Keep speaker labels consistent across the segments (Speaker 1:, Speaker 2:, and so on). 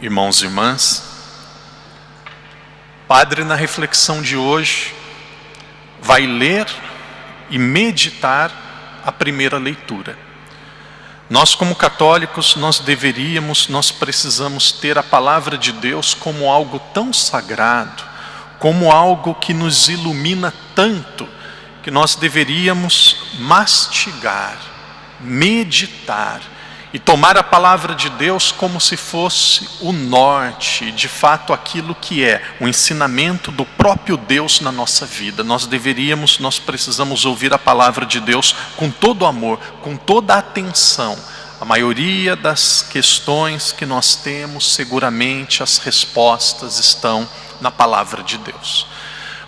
Speaker 1: irmãos e irmãs, Padre, na reflexão de hoje, vai ler e meditar a primeira leitura. Nós, como católicos, nós precisamos ter a palavra de Deus como algo tão sagrado, como algo que nos ilumina tanto, que nós deveríamos mastigar, meditar e tomar a palavra de Deus como se fosse o norte, de fato aquilo que é o ensinamento do próprio Deus na nossa vida. Nós precisamos ouvir a palavra de Deus com todo amor, com toda atenção. A maioria das questões que nós temos, seguramente as respostas estão na palavra de Deus.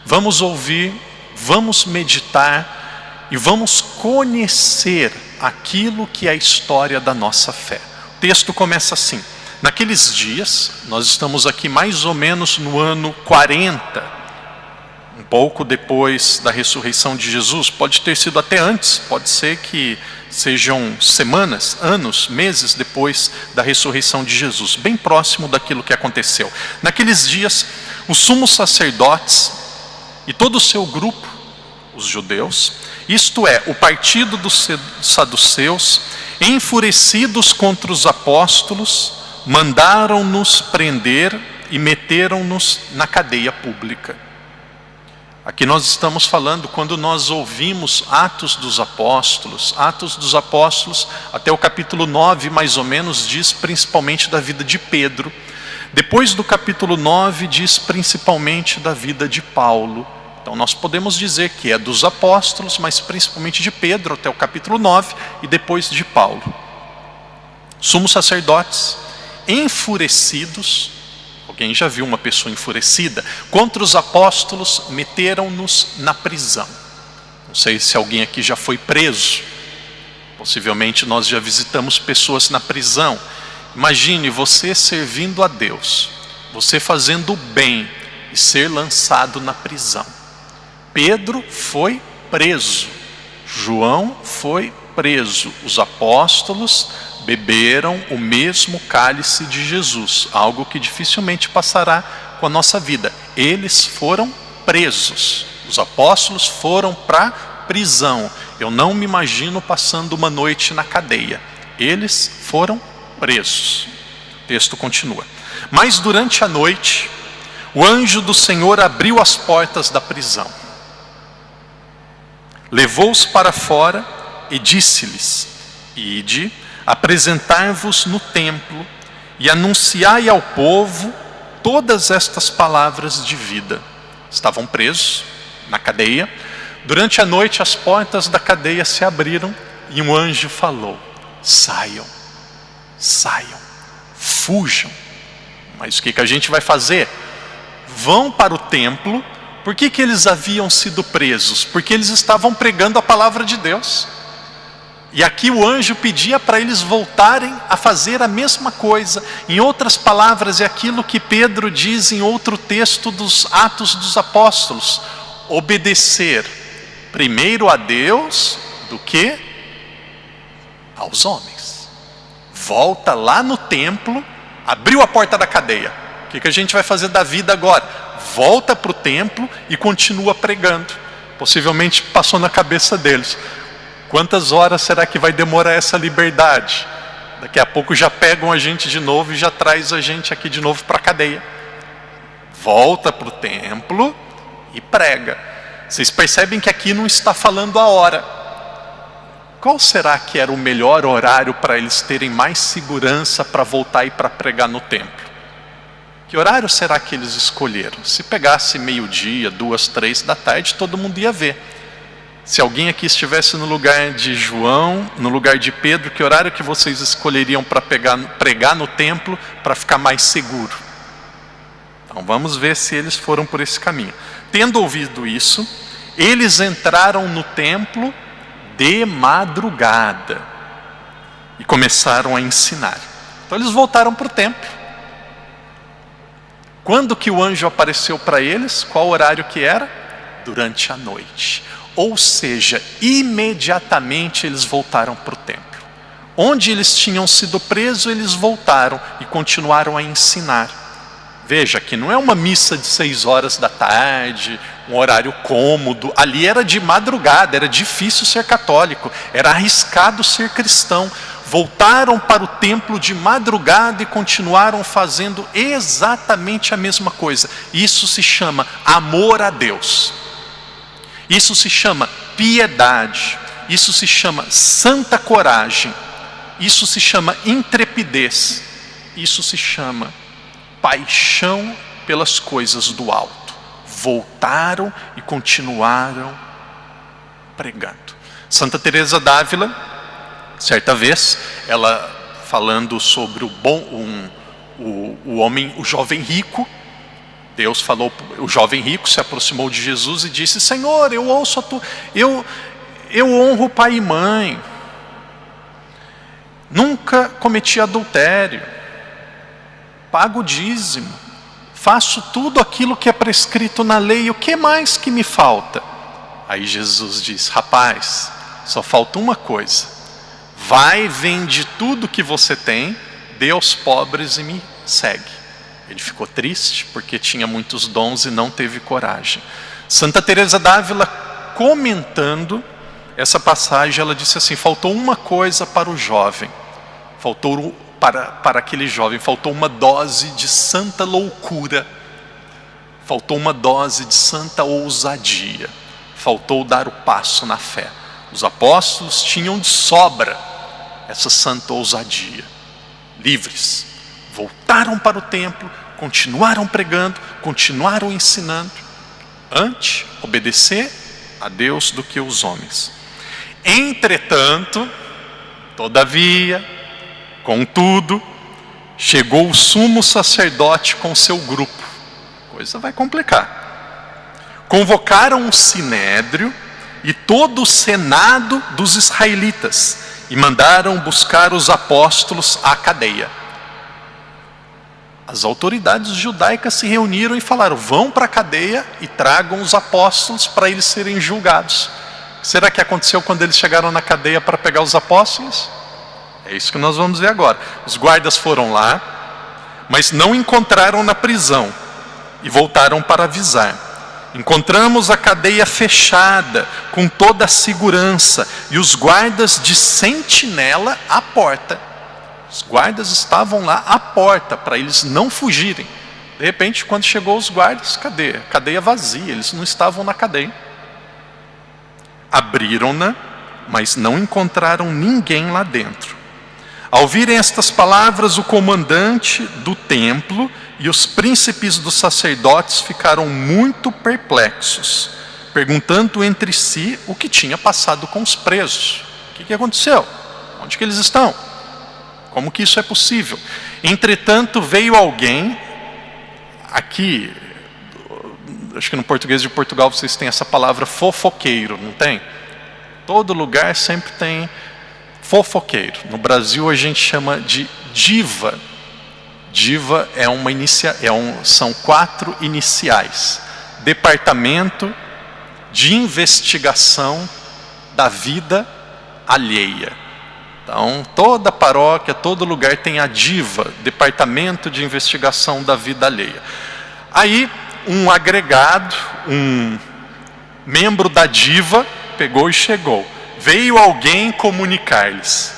Speaker 1: Vamos ouvir, vamos meditar e vamos conhecer aquilo que é a história da nossa fé. O texto começa assim: naqueles dias, nós estamos aqui mais ou menos no ano 40, um pouco depois da ressurreição de Jesus, pode ter sido até antes, pode ser que sejam semanas, anos, meses depois da ressurreição de Jesus, bem próximo daquilo que aconteceu. Naqueles dias, os sumos sacerdotes e todo o seu grupo, os judeus, isto é, o partido dos saduceus, enfurecidos contra os apóstolos, mandaram-nos prender e meteram-nos na cadeia pública. Aqui nós estamos falando, quando nós ouvimos Atos dos Apóstolos, até o capítulo 9 mais ou menos, diz principalmente da vida de Pedro. Depois do capítulo 9 diz principalmente da vida de Paulo. Então nós podemos dizer que é dos apóstolos, mas principalmente de Pedro até o capítulo 9 e depois de Paulo. Sumos sacerdotes, enfurecidos, alguém já viu uma pessoa enfurecida? Contra os apóstolos, meteram-nos na prisão. Não sei se alguém aqui já foi preso. Possivelmente nós já visitamos pessoas na prisão. Imagine você servindo a Deus, você fazendo o bem e ser lançado na prisão. Pedro foi preso, João foi preso, os apóstolos beberam o mesmo cálice de Jesus, algo que dificilmente passará com a nossa vida. Eles foram presos, os apóstolos foram para a prisão. Eu não me imagino passando uma noite na cadeia. Eles foram presos. O texto continua: mas durante a noite, o anjo do Senhor abriu as portas da prisão, levou-os para fora e disse-lhes: ide, apresentai-vos no templo e anunciai ao povo todas estas palavras de vida. Estavam presos na cadeia. Durante a noite as portas da cadeia se abriram e um anjo falou: saiam, saiam, fujam. Mas o que a gente vai fazer? Vão para o templo. Por que eles haviam sido presos? Porque eles estavam pregando a palavra de Deus. E aqui o anjo pedia para eles voltarem a fazer a mesma coisa. Em outras palavras, é aquilo que Pedro diz em outro texto dos Atos dos Apóstolos: obedecer primeiro a Deus do que aos homens. Volta lá no templo, abriu a porta da cadeia. O que a gente vai fazer da vida agora? Volta para o templo e continua pregando. Possivelmente passou na cabeça deles: quantas horas será que vai demorar essa liberdade? Daqui a pouco já pegam a gente de novo e já traz a gente aqui de novo para a cadeia. Volta para o templo e prega. Vocês percebem que aqui não está falando a hora. Qual será que era o melhor horário para eles terem mais segurança para voltar e para pregar no templo? Que horário será que eles escolheram? Se pegasse meio-dia, 2, 3 da tarde, todo mundo ia ver. Se alguém aqui estivesse no lugar de João, no lugar de Pedro, que horário que vocês escolheriam para pregar no templo para ficar mais seguro? Então vamos ver se eles foram por esse caminho. Tendo ouvido isso, eles entraram no templo de madrugada e começaram a ensinar. Então eles voltaram para o templo. Quando que o anjo apareceu para eles? Qual horário que era? Durante a noite. Ou seja, imediatamente eles voltaram para o templo. Onde eles tinham sido presos, eles voltaram e continuaram a ensinar. Veja que não é uma missa de 6 horas da tarde, um horário cômodo. Ali era de madrugada, era difícil ser católico, era arriscado ser cristão. Voltaram para o templo de madrugada e continuaram fazendo exatamente a mesma coisa. Isso se chama amor a Deus. Isso se chama piedade. Isso se chama santa coragem. Isso se chama intrepidez. Isso se chama paixão pelas coisas do alto. Voltaram e continuaram pregando. Santa Teresa d'Ávila, certa vez, ela falando sobre o jovem rico, Deus falou, o jovem rico se aproximou de Jesus e disse: Senhor, eu ouço eu honro pai e mãe, nunca cometi adultério, pago o dízimo, faço tudo aquilo que é prescrito na lei, o que mais que me falta? Aí Jesus diz: rapaz, só falta uma coisa, vai, vende tudo que você tem, dê aos pobres e me segue. Ele ficou triste porque tinha muitos dons e não teve coragem. Santa Teresa d'Ávila, comentando essa passagem, ela disse assim: faltou uma coisa para o jovem, faltou para aquele jovem, faltou uma dose de santa loucura, faltou uma dose de santa ousadia, faltou dar o passo na fé. Os apóstolos tinham de sobra essa santa ousadia, livres, voltaram para o templo, continuaram pregando, continuaram ensinando. Antes, obedecer a Deus do que os homens. Entretanto, todavia, contudo, chegou o sumo sacerdote com seu grupo. Coisa vai complicar. Convocaram um sinédrio e todo o senado dos israelitas e mandaram buscar os apóstolos à cadeia. As autoridades judaicas se reuniram e falaram: vão para a cadeia e tragam os apóstolos para eles serem julgados. Será que aconteceu quando eles chegaram na cadeia para pegar os apóstolos? É isso que nós vamos ver agora. Os guardas foram lá, mas não encontraram na prisão e voltaram para avisar: encontramos a cadeia fechada com toda a segurança e os guardas de sentinela à porta. Os guardas estavam lá à porta para eles não fugirem. De repente, quando chegou os guardas, cadê? Cadeia vazia, eles não estavam na cadeia. Abriram-na, mas não encontraram ninguém lá dentro. Ao ouvirem estas palavras, o comandante do templo e os príncipes dos sacerdotes ficaram muito perplexos, perguntando entre si o que tinha passado com os presos. O que aconteceu? Onde que eles estão? Como que isso é possível? Entretanto, veio alguém, aqui, acho que no português de Portugal vocês têm essa palavra fofoqueiro, não tem? Todo lugar sempre tem fofoqueiro. No Brasil a gente chama de diva. Diva é são 4 iniciais. Departamento de Investigação da Vida Alheia. Então, toda paróquia, todo lugar tem a diva, Departamento de Investigação da Vida Alheia. Aí, um agregado, um membro da diva, pegou e chegou. Veio alguém comunicar-lhes: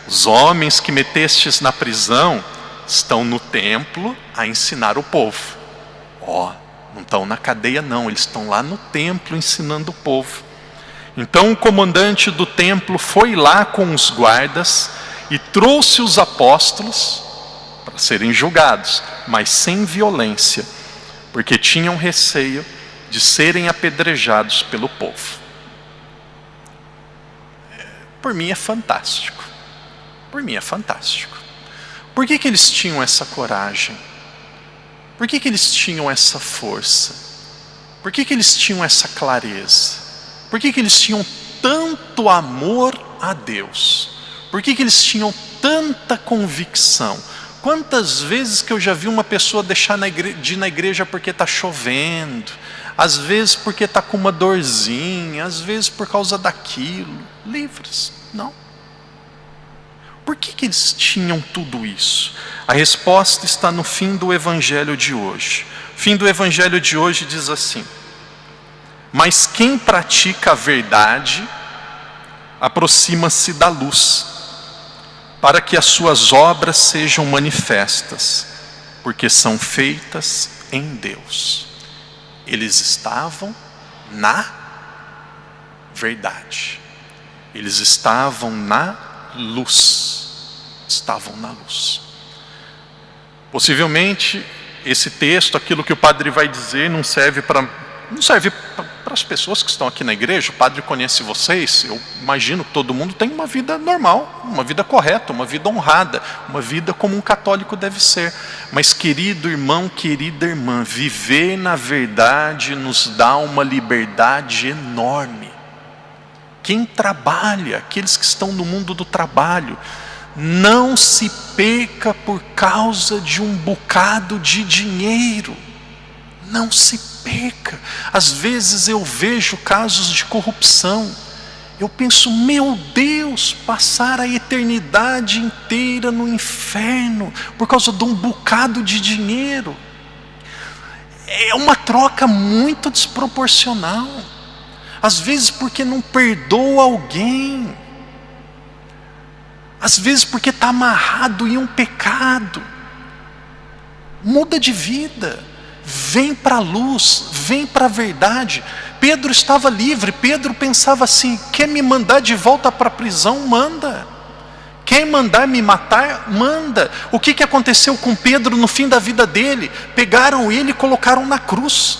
Speaker 1: os homens que metestes na prisão estão no templo a ensinar o povo. Não estão na cadeia não, eles estão lá no templo ensinando o povo. Então o comandante do templo foi lá com os guardas e trouxe os apóstolos para serem julgados, mas sem violência, porque tinham receio de serem apedrejados pelo povo. Por mim é fantástico. Por mim é fantástico. Por que eles tinham essa coragem? Por que eles tinham essa força? Por que eles tinham essa clareza? Por que eles tinham tanto amor a Deus? Por que eles tinham tanta convicção? Quantas vezes que eu já vi uma pessoa deixar de ir na igreja porque está chovendo, às vezes porque está com uma dorzinha, às vezes por causa daquilo. Livres, não. Por que eles tinham tudo isso? A resposta está no fim do evangelho de hoje. O fim do evangelho de hoje diz assim: mas quem pratica a verdade aproxima-se da luz, para que as suas obras sejam manifestas, porque são feitas em Deus. Eles estavam na verdade. Eles estavam na luz. Estavam na luz. Possivelmente, esse texto, aquilo que o padre vai dizer, não serve para as pessoas que estão aqui na igreja. O padre conhece vocês. Eu imagino que todo mundo tem uma vida normal, uma vida correta, uma vida honrada, uma vida como um católico deve ser. Mas, querido irmão, querida irmã, viver na verdade nos dá uma liberdade enorme. Quem trabalha, aqueles que estão no mundo do trabalho, não se perca por causa de um bocado de dinheiro. Não se perca. Às vezes eu vejo casos de corrupção. Eu penso, meu Deus, passar a eternidade inteira no inferno por causa de um bocado de dinheiro. É uma troca muito desproporcional. Às vezes porque não perdoa alguém. Às vezes porque está amarrado em um pecado. Muda de vida. Vem para a luz, vem para a verdade. Pedro estava livre. Pedro pensava assim: quer me mandar de volta para a prisão? Manda. Quer mandar me matar? Manda. O que aconteceu com Pedro no fim da vida dele? Pegaram ele e colocaram na cruz.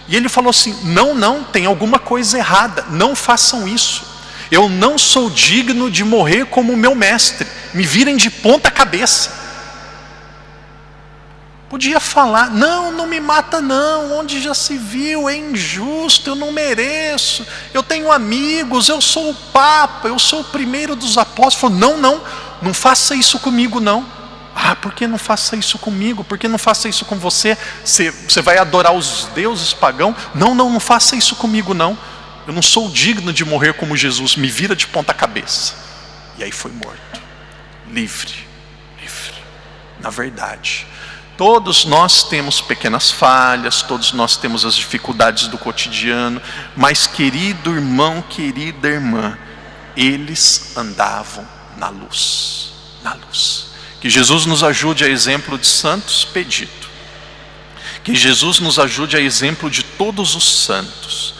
Speaker 1: E ele falou assim: não, tem alguma coisa errada. Não façam isso. Eu não sou digno de morrer como o meu mestre. Me virem de ponta cabeça. Podia falar: não me mata não, onde já se viu, é injusto, eu não mereço, eu tenho amigos, eu sou o Papa, eu sou o primeiro dos apóstolos. Falou: não faça isso comigo não. Por que não faça isso comigo? Por que não faça isso com você? Você vai adorar os deuses pagãos? Não faça isso comigo não. Eu não sou digno de morrer como Jesus, me vira de ponta cabeça. E aí foi morto, livre, na verdade. Todos nós temos pequenas falhas, todos nós temos as dificuldades do cotidiano, mas, querido irmão, querida irmã, eles andavam na luz, na luz. Que Jesus nos ajude a exemplo de Santo Expedito, que Jesus nos ajude a exemplo de todos os santos,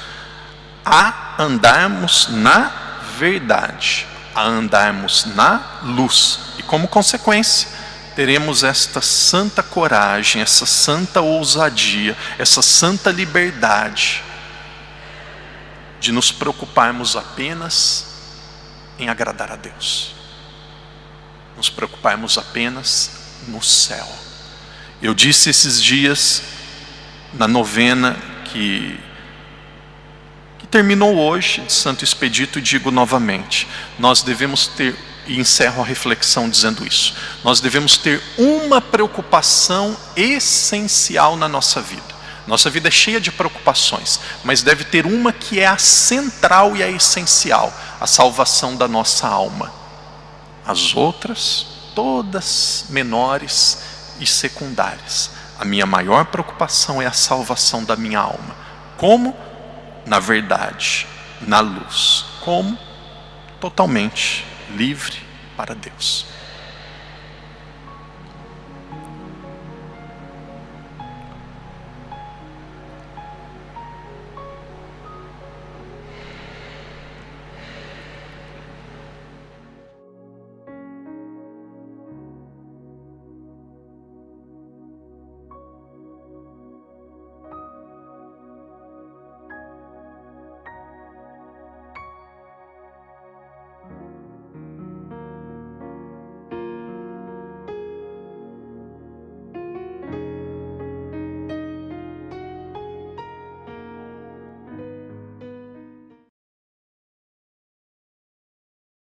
Speaker 1: a andarmos na verdade, a andarmos na luz, e como consequência, teremos esta santa coragem, essa santa ousadia, essa santa liberdade de nos preocuparmos apenas em agradar a Deus. Nos preocuparmos apenas no céu. Eu disse esses dias na novena que terminou hoje de Santo Expedito, e digo novamente: nós devemos ter, e encerro a reflexão dizendo isso, nós devemos ter uma preocupação essencial na nossa vida. Nossa vida é cheia de preocupações, mas deve ter uma que é a central e a essencial: a salvação da nossa alma. As outras, todas menores e secundárias. A minha maior preocupação é a salvação da minha alma. Como? Na verdade, na luz. Como? Totalmente livre para Deus.